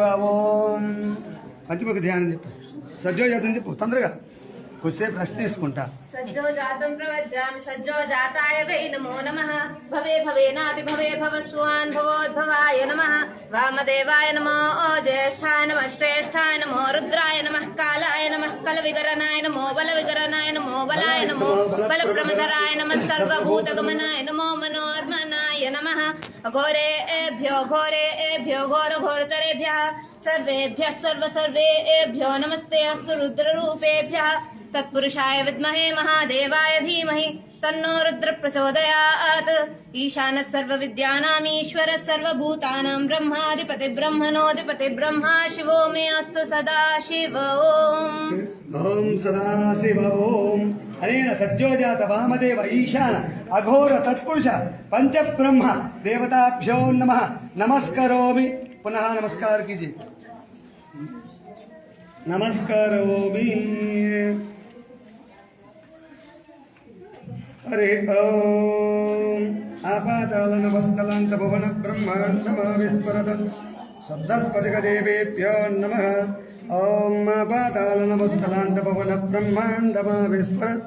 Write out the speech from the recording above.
ఓం పంచముఖ ధ్యానం చెప్పు. సజ్జోజాతం చెప్పు తొందరగా. కొద్దిసేపు రెస్ట్ తీసుకుంటా. సజ్జోజాతం ప్రవజ్జామి సజ్జోజాతాయ వై నమో నమః. భవే భవేనాతి భవే భవస్వాన్ భవోద్భవాయ నమః. వామదేవాయ నమో జ్యేష్ఠాయ నమః శ్రేష్ఠాయ నమో రుద్రాయ నమః కాలాయ నమః కలవిగరనాయ నమో బలవిగరనాయ నమో బలాయ నమో బలప్రమధరాయ నమః సర్వభూతగమనాయ నమో మనోర్మనాయ నమః. అఘోరేభ్యో ఘోరేభ్యో ఘోరఘోరతరేభ్యः सर्वेभ्यः सर्वेभ्यो नमस्ते अस्तु रुद्ररूपेभ्यः. तत्पुरुषाय विद्महे महादेवाय धीमहि तन्नो रुद्र प्रचोदयात्. ईशानः सर्वविद्यानामीश्वरः सर्वभूतानां ब्रह्माधिपति ब्रह्मणोऽधिपति ब्रह्मा शिवो मे अस्तु सदा शिव. ओम सदाशिव ओम. अनेन सज्जोजात वामदेव ईशान अघोर तत्पुरुष पंचब्रह्म देवताभ्यो नमः. नमस्करोमि. पुनः नमस्कार कीजिए. नमस्करोमि. हरे ओम. आपातालनवस्थलान्त भुवन ब्रह्माण्डमाविस्फुरत् शब्दस्फटिकदेवेभ्यो नमः. ओम आपातालनवस्थलान्त भुवन ब्रह्माण्डमाविस्फुरत्